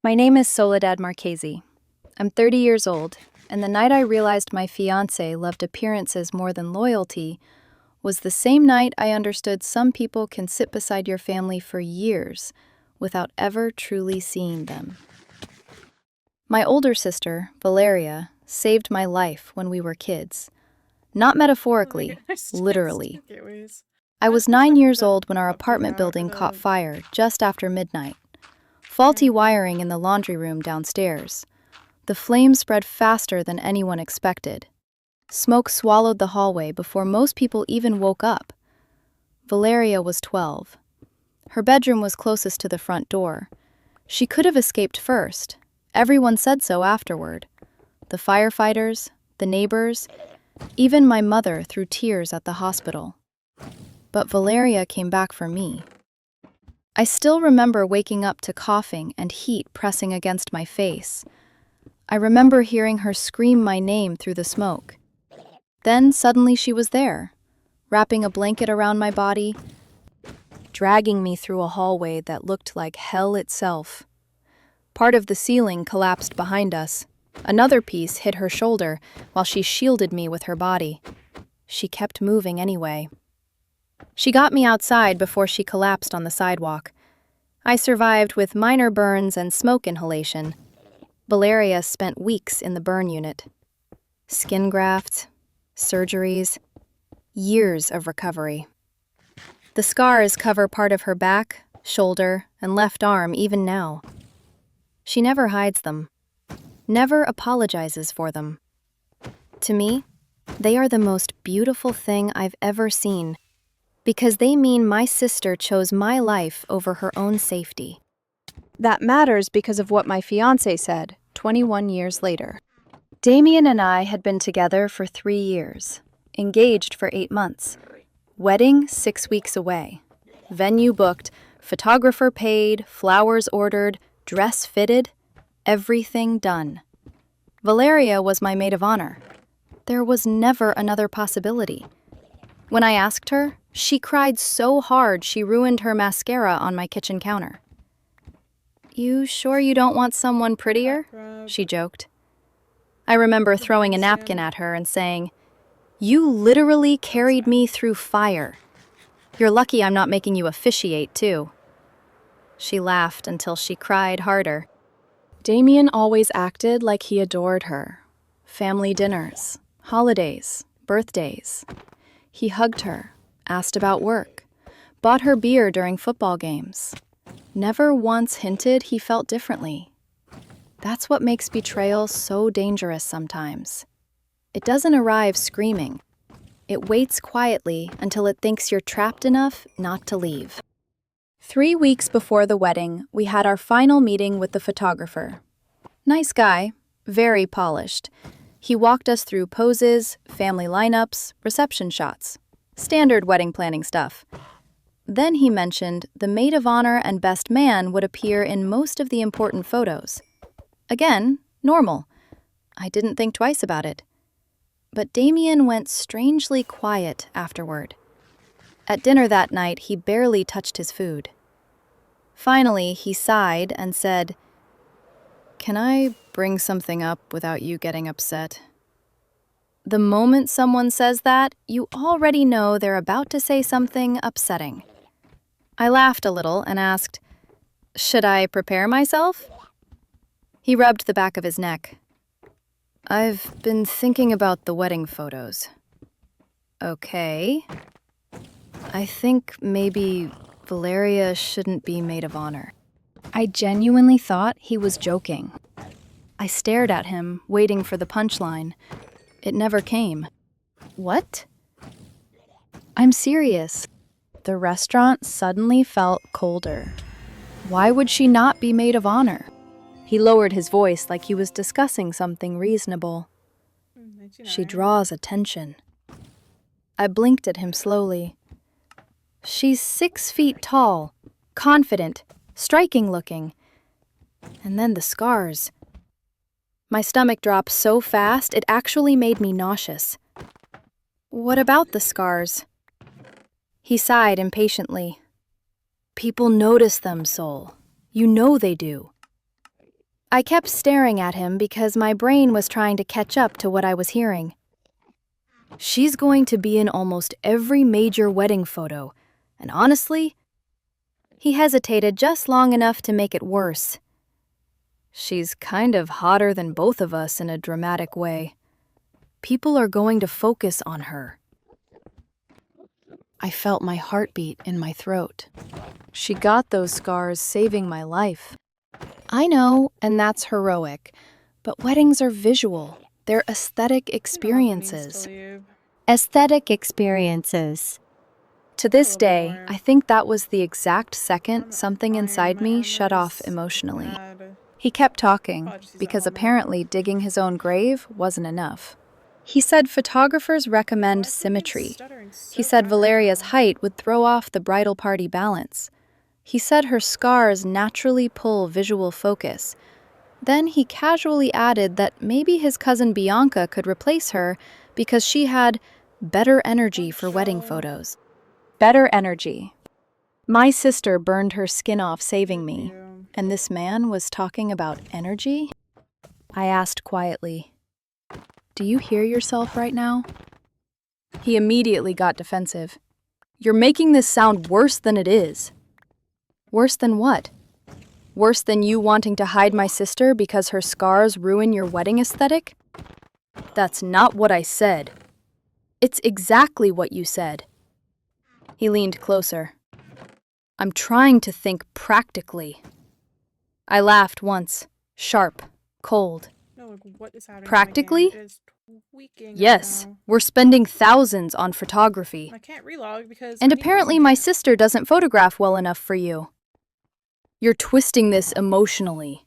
My name is Soledad Marchesi. I'm 30 years old, and the night I realized my fiancé loved appearances more than loyalty was the same night I understood some people can sit beside your family for years without ever truly seeing them. My older sister, Valeria, saved my life when we were kids. Not metaphorically, literally. I was 9 years old when our apartment building caught fire just after midnight. Faulty wiring in the laundry room downstairs. The flames spread faster than anyone expected. Smoke swallowed the hallway before most people even woke up. Valeria was 12. Her bedroom was closest to the front door. She could have escaped first. Everyone said so afterward. The firefighters, the neighbors, even my mother threw tears at the hospital. But Valeria came back for me. I still remember waking up to coughing and heat pressing against my face. I remember hearing her scream my name through the smoke. Then suddenly she was there, wrapping a blanket around my body, dragging me through a hallway that looked like hell itself. Part of the ceiling collapsed behind us. Another piece hit her shoulder while she shielded me with her body. She kept moving anyway. She got me outside before she collapsed on the sidewalk. I survived with minor burns and smoke inhalation. Valeria spent weeks in the burn unit. Skin grafts, surgeries, years of recovery. The scars cover part of her back, shoulder, and left arm even now. She never hides them, never apologizes for them. To me, they are the most beautiful thing I've ever seen, because they mean my sister chose my life over her own safety. That matters because of what my fiancé said 21 years later. Damien and I had been together for 3 years, engaged for 8 months, wedding 6 weeks away, venue booked, photographer paid, flowers ordered, dress fitted, everything done. Valeria was my maid of honor. There was never another possibility. When I asked her, she cried so hard she ruined her mascara on my kitchen counter. "You sure you don't want someone prettier?" she joked. I remember throwing a napkin at her and saying, "You literally carried me through fire. You're lucky I'm not making you officiate, too." She laughed until she cried harder. Damien always acted like he adored her. Family dinners, holidays, birthdays. He hugged her, asked about work, bought her beer during football games. Never once hinted he felt differently. That's what makes betrayal so dangerous sometimes. It doesn't arrive screaming. It waits quietly until it thinks you're trapped enough not to leave. 3 weeks before the wedding, we had our final meeting with the photographer. Nice guy, very polished. He walked us through poses, family lineups, reception shots. Standard wedding planning stuff. Then he mentioned the maid of honor and best man would appear in most of the important photos. Again, normal. I didn't think twice about it. But Damien went strangely quiet afterward. At dinner that night, he barely touched his food. Finally, he sighed and said, "Can I bring something up without you getting upset?" The moment someone says that, you already know they're about to say something upsetting. I laughed a little and asked, "Should I prepare myself?" He rubbed the back of his neck. "I've been thinking about the wedding photos." "Okay. I think maybe Valeria shouldn't be maid of honor." I genuinely thought he was joking. I stared at him, waiting for the punchline. It never came. "What?" "I'm serious." The restaurant suddenly felt colder. Why would she not be maid of honor? He lowered his voice like he was discussing something reasonable. "She draws attention." I blinked at him slowly. "She's 6 feet tall, confident, striking looking. And then the scars." My stomach dropped so fast it actually made me nauseous. "What about the scars?" He sighed impatiently. "People notice them, Sol. You know they do." I kept staring at him because my brain was trying to catch up to what I was hearing. She's going to be in almost every major wedding photo, and honestly, he hesitated just long enough to make it worse. She's kind of hotter than both of us in a dramatic way. People are going to focus on her. I felt my heartbeat in my throat. She got those scars saving my life. I know, and that's heroic, but weddings are visual. They're aesthetic experiences. Aesthetic experiences. To this day, I think that was the exact second something inside me shut off emotionally. He kept talking, because apparently digging his own grave wasn't enough. He said photographers recommend symmetry. He said Valeria's height would throw off the bridal party balance. He said her scars naturally pull visual focus. Then he casually added that maybe his cousin Bianca could replace her because she had better energy for wedding photos. Better energy. My sister burned her skin off saving me, and this man was talking about energy? I asked quietly, "Do you hear yourself right now?" He immediately got defensive. "You're making this sound worse than it is." Worse than what? Worse than you wanting to hide my sister because her scars ruin your wedding aesthetic? That's not what I said. It's exactly what you said. He leaned closer. I'm trying to think practically. I laughed once, sharp, cold. Practically? Yes, we're spending thousands on photography. I can't relog because And apparently my sister doesn't photograph well enough for you. You're twisting this emotionally.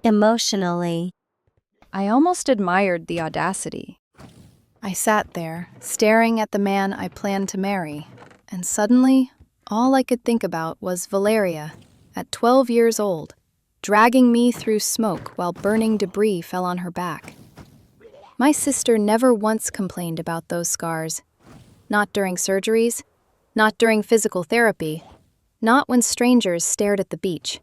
Emotionally. I almost admired the audacity. I sat there, staring at the man I planned to marry, and suddenly, all I could think about was Valeria, at 12 years old, dragging me through smoke while burning debris fell on her back. My sister never once complained about those scars. Not during surgeries, not during physical therapy, not when strangers stared at the beach.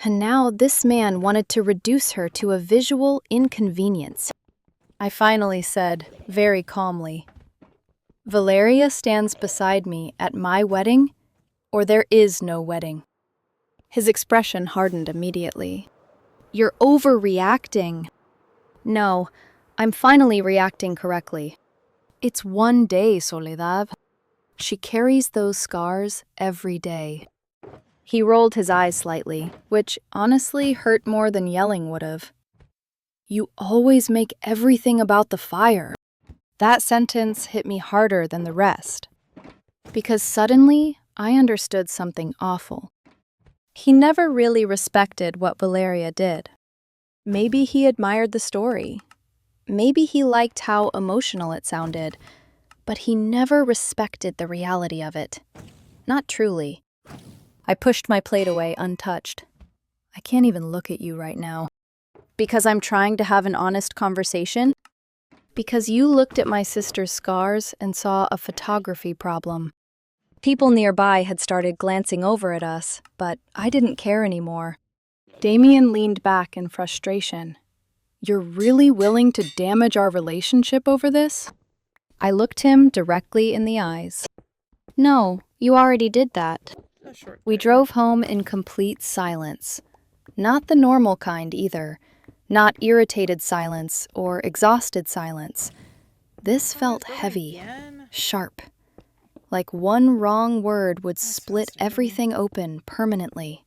And now this man wanted to reduce her to a visual inconvenience. I finally said, very calmly, Valeria stands beside me at my wedding, or there is no wedding. His expression hardened immediately. You're overreacting. No, I'm finally reacting correctly. It's one day, Soledad. She carries those scars every day. He rolled his eyes slightly, which honestly hurt more than yelling would have. You always make everything about the fire. That sentence hit me harder than the rest, because suddenly I understood something awful. He never really respected what Valeria did. Maybe he admired the story. Maybe he liked how emotional it sounded, but he never respected the reality of it. Not truly. I pushed my plate away untouched. I can't even look at you right now. Because I'm trying to have an honest conversation? Because you looked at my sister's scars and saw a photography problem. People nearby had started glancing over at us, but I didn't care anymore. Damien leaned back in frustration. You're really willing to damage our relationship over this? I looked him directly in the eyes. No, you already did that. We drove home in complete silence. Not the normal kind either. Not irritated silence or exhausted silence. This felt heavy, sharp. Like one wrong word would split everything open permanently.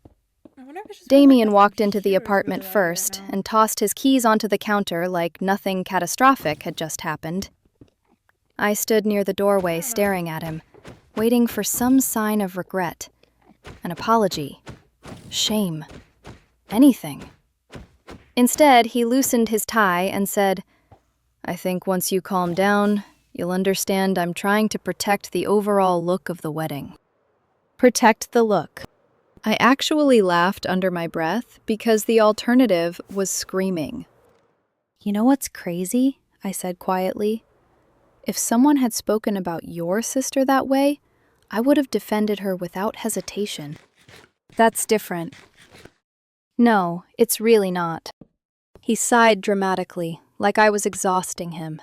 Damien walked into the apartment first and tossed his keys onto the counter like nothing catastrophic had just happened. I stood near the doorway staring at him, waiting for some sign of regret, an apology, shame, anything. Instead, he loosened his tie and said, I think once you calm down, you'll understand I'm trying to protect the overall look of the wedding. Protect the look. I actually laughed under my breath because the alternative was screaming. You know what's crazy? I said quietly. If someone had spoken about your sister that way, I would have defended her without hesitation. That's different. No, it's really not. He sighed dramatically, like I was exhausting him.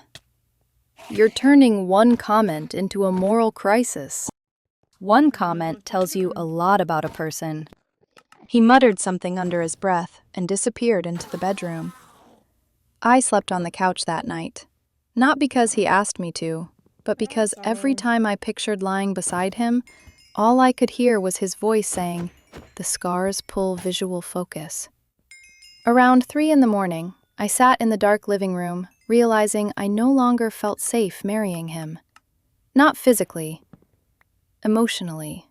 You're turning one comment into a moral crisis. One comment tells you a lot about a person. He muttered something under his breath and disappeared into the bedroom. I slept on the couch that night, not because he asked me to, but because every time I pictured lying beside him, all I could hear was his voice saying, "The scars pull visual focus." Around 3 in the morning, I sat in the dark living room, realizing I no longer felt safe marrying him. Not physically, emotionally.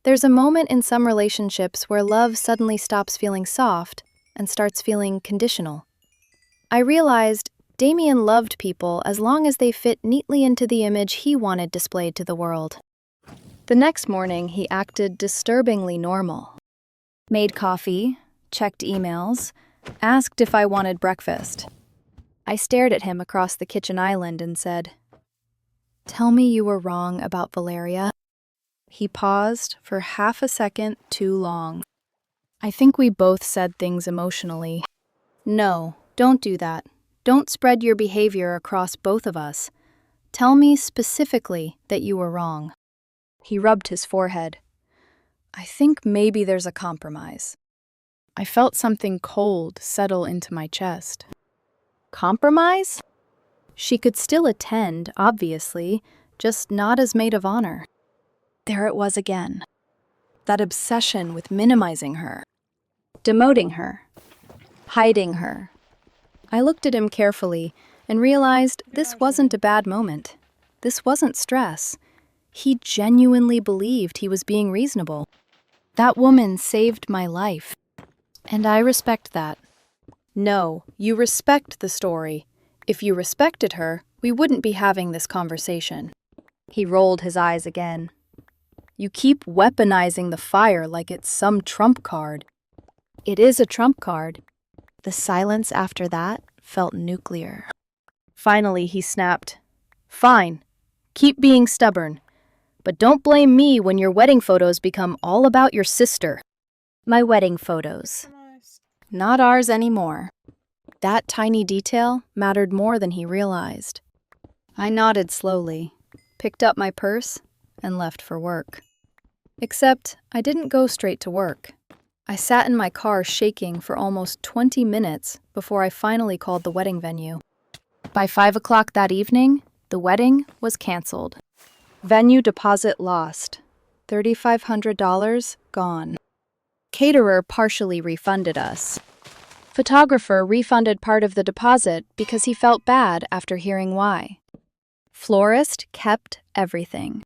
There's a moment in some relationships where love suddenly stops feeling soft and starts feeling conditional. I realized Damien loved people as long as they fit neatly into the image he wanted displayed to the world. The next morning, he acted disturbingly normal. Made coffee, checked emails, asked if I wanted breakfast. I stared at him across the kitchen island and said, "Tell me you were wrong about Valeria." He paused for half a second too long. I think we both said things emotionally. No, don't do that. Don't spread your behavior across both of us. Tell me specifically that you were wrong. He rubbed his forehead. I think maybe there's a compromise. I felt something cold settle into my chest. Compromise? She could still attend, obviously, just not as maid of honor. There it was again. That obsession with minimizing her, demoting her, hiding her. I looked at him carefully and realized this wasn't a bad moment. This wasn't stress. He genuinely believed he was being reasonable. That woman saved my life, and I respect that. No, you respect the story. If you respected her, we wouldn't be having this conversation. He rolled his eyes again. You keep weaponizing the fire like it's some trump card. It is a trump card. The silence after that felt nuclear. Finally, he snapped, "Fine, keep being stubborn. But don't blame me when your wedding photos become all about your sister." My wedding photos. Not ours anymore. That tiny detail mattered more than he realized. I nodded slowly, picked up my purse, and left for work. Except I didn't go straight to work. I sat in my car shaking for almost 20 minutes before I finally called the wedding venue. By 5 o'clock that evening, the wedding was canceled. Venue deposit lost. $3,500 gone. Caterer partially refunded us. Photographer refunded part of the deposit because he felt bad after hearing why. Florist kept everything.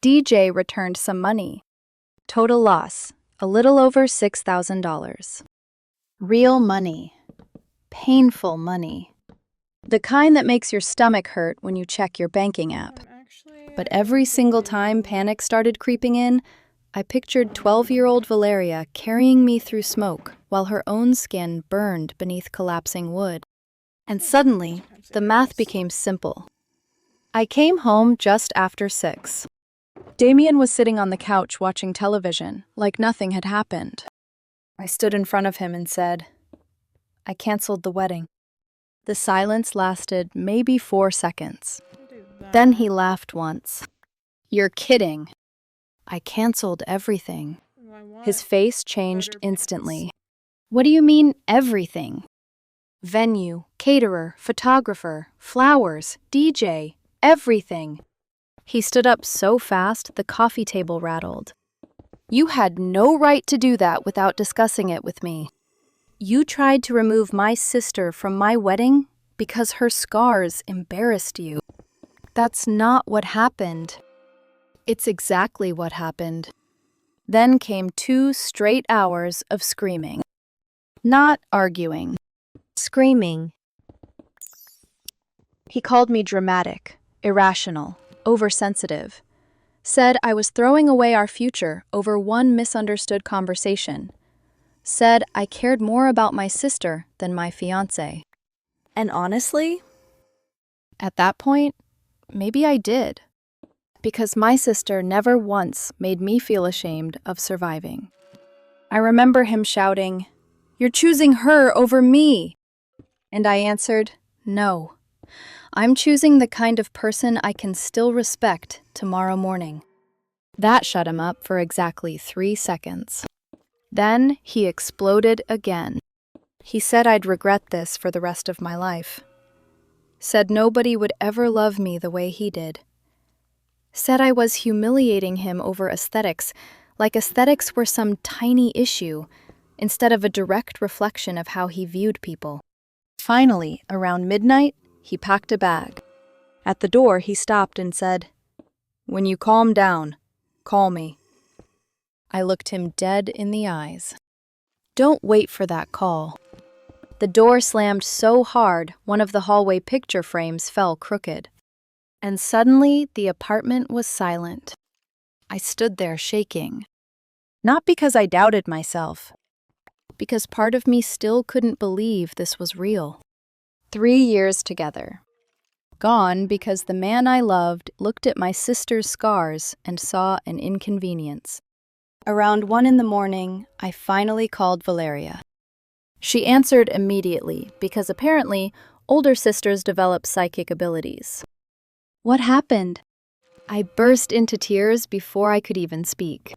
DJ returned some money. Total loss, a little over $6,000. Real money. Painful money. The kind that makes your stomach hurt when you check your banking app. But every single time panic started creeping in, I pictured 12-year-old Valeria carrying me through smoke while her own skin burned beneath collapsing wood. And suddenly, the math became simple. I came home just after 6. Damien was sitting on the couch watching television, like nothing had happened. I stood in front of him and said, "I canceled the wedding." The silence lasted maybe 4 seconds. Then he laughed once. "You're kidding." I canceled everything. His face changed instantly. "What do you mean, everything?" Venue, caterer, photographer, flowers, DJ, everything. He stood up so fast the coffee table rattled. "You had no right to do that without discussing it with me. You tried to remove my sister from my wedding because her scars embarrassed you. That's not what happened." It's exactly what happened. Then came 2 straight hours of screaming. Not arguing. Screaming. He called me dramatic, irrational, oversensitive. Said I was throwing away our future over one misunderstood conversation. Said I cared more about my sister than my fiancé. And honestly, at that point, maybe I did. Because my sister never once made me feel ashamed of surviving. I remember him shouting, You're choosing her over me." And I answered, "No. I'm choosing the kind of person I can still respect tomorrow morning." That shut him up for exactly 3 seconds. Then he exploded again. He said I'd regret this for the rest of my life. Said nobody would ever love me the way he did. Said I was humiliating him over aesthetics, like aesthetics were some tiny issue, instead of a direct reflection of how he viewed people. Finally, around midnight, he packed a bag. At the door, he stopped and said, "When you calm down, call me." I looked him dead in the eyes. Don't wait for that call. The door slammed so hard, one of the hallway picture frames fell crooked. And suddenly, the apartment was silent. I stood there shaking. Not because I doubted myself, because part of me still couldn't believe this was real. 3 years together. Gone because the man I loved looked at my sister's scars and saw an inconvenience. Around 1 in the morning, I finally called Valeria. She answered immediately because apparently older sisters develop psychic abilities. What happened? I burst into tears before I could even speak.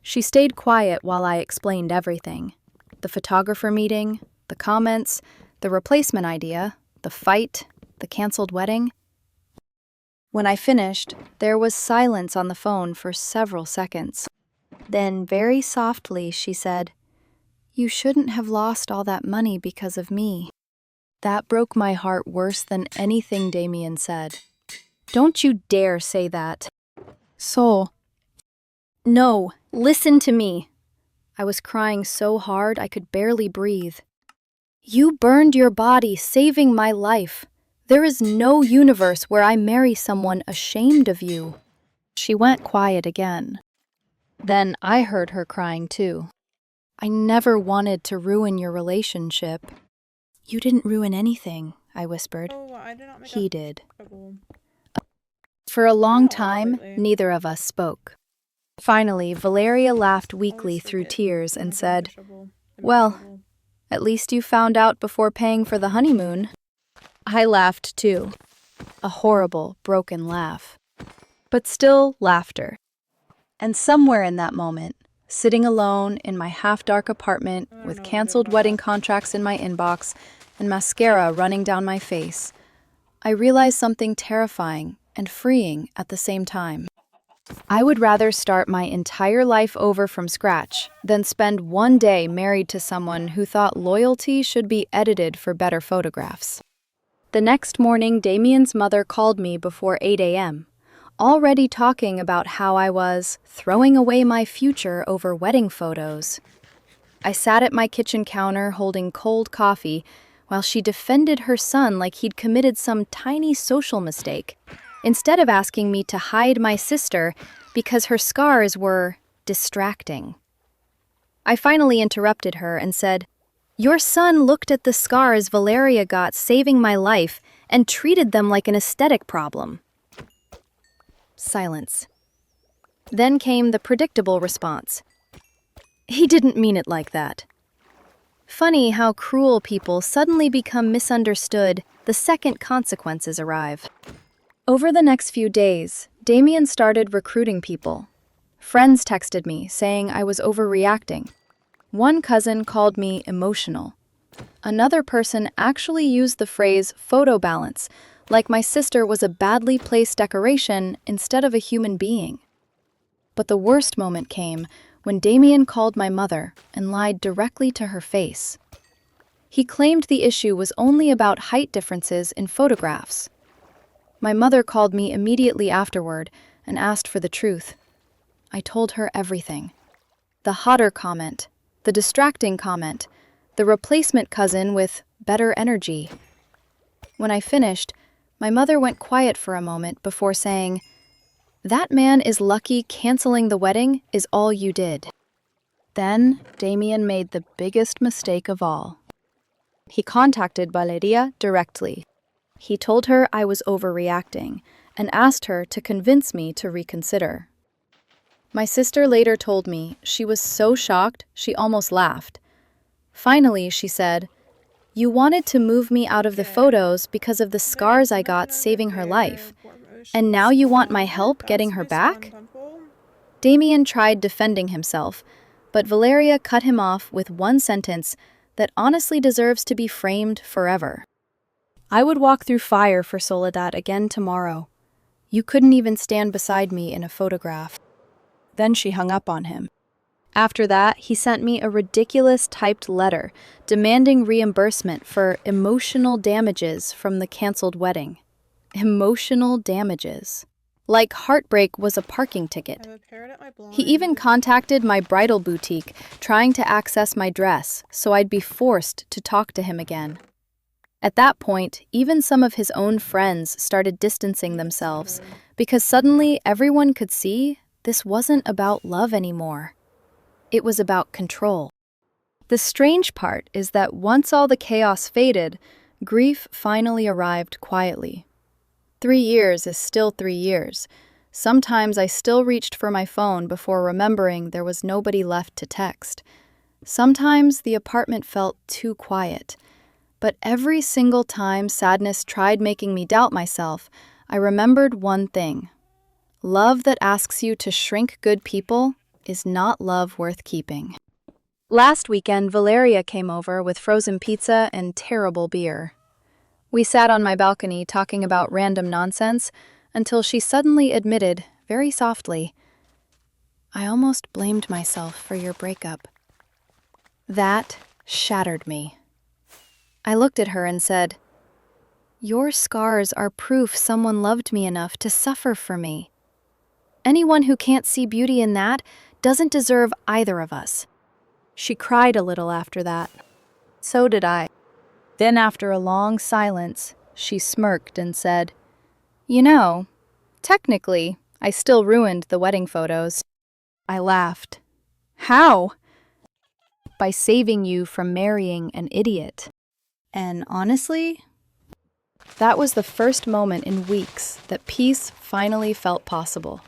She stayed quiet while I explained everything. The photographer meeting, the comments, the replacement idea, the fight, the canceled wedding. When I finished, there was silence on the phone for several seconds. Then, very softly, she said, "You shouldn't have lost all that money because of me." That broke my heart worse than anything Damien said. Don't you dare say that. So. No, listen to me. I was crying so hard I could barely breathe. You burned your body, saving my life. There is no universe where I marry someone ashamed of you. She went quiet again. Then I heard her crying too. I never wanted to ruin your relationship. You didn't ruin anything, I whispered. He did. For a long time, neither of us spoke. Finally, Valeria laughed weakly through tears and said, "Well, at least you found out before paying for the honeymoon." I laughed too. A horrible, broken laugh. But still laughter. And somewhere in that moment, sitting alone in my half-dark apartment with canceled wedding contracts in my inbox and mascara running down my face, I realized something terrifying and freeing at the same time. I would rather start my entire life over from scratch than spend one day married to someone who thought loyalty should be edited for better photographs. The next morning, Damien's mother called me before 8 a.m., already talking about how I was throwing away my future over wedding photos. I sat at my kitchen counter holding cold coffee while she defended her son like he'd committed some tiny social mistake, instead of asking me to hide my sister because her scars were distracting. I finally interrupted her and said, "Your son looked at the scars Valeria got saving my life and treated them like an aesthetic problem." Silence. Then came the predictable response. "He didn't mean it like that." Funny how cruel people suddenly become misunderstood the second consequences arrive. Over the next few days, Damien started recruiting people. Friends texted me saying I was overreacting. One cousin called me emotional. Another person actually used the phrase photo balance, like my sister was a badly placed decoration instead of a human being. But the worst moment came when Damien called my mother and lied directly to her face. He claimed the issue was only about height differences in photographs. My mother called me immediately afterward and asked for the truth. I told her everything. The hotter comment, the distracting comment, the replacement cousin with better energy. When I finished, my mother went quiet for a moment before saying, "That man is lucky canceling the wedding is all you did." Then Damien made the biggest mistake of all. He contacted Valeria directly. He told her I was overreacting and asked her to convince me to reconsider. My sister later told me she was so shocked she almost laughed. Finally, she said, "You wanted to move me out of the photos because of the scars I got saving her life. And now you want my help getting her back?" Damien tried defending himself, but Valeria cut him off with one sentence that honestly deserves to be framed forever. "I would walk through fire for Soledad again tomorrow. You couldn't even stand beside me in a photograph." Then she hung up on him. After that, he sent me a ridiculous typed letter demanding reimbursement for emotional damages from the canceled wedding. Emotional damages. Like heartbreak was a parking ticket. He even contacted my bridal boutique, trying to access my dress, so I'd be forced to talk to him again. At that point, even some of his own friends started distancing themselves, because suddenly everyone could see this wasn't about love anymore. It was about control. The strange part is that once all the chaos faded, grief finally arrived quietly. 3 years is still 3 years. Sometimes I still reached for my phone before remembering there was nobody left to text. Sometimes the apartment felt too quiet. But every single time sadness tried making me doubt myself, I remembered one thing. Love that asks you to shrink good people is not love worth keeping. Last weekend, Valeria came over with frozen pizza and terrible beer. We sat on my balcony talking about random nonsense until she suddenly admitted, very softly, "I almost blamed myself for your breakup." That shattered me. I looked at her and said, "Your scars are proof someone loved me enough to suffer for me. Anyone who can't see beauty in that doesn't deserve either of us." She cried a little after that. So did I. Then after a long silence, she smirked and said, "You know, technically, I still ruined the wedding photos." I laughed. "How?" "By saving you from marrying an idiot." And honestly, that was the first moment in weeks that peace finally felt possible.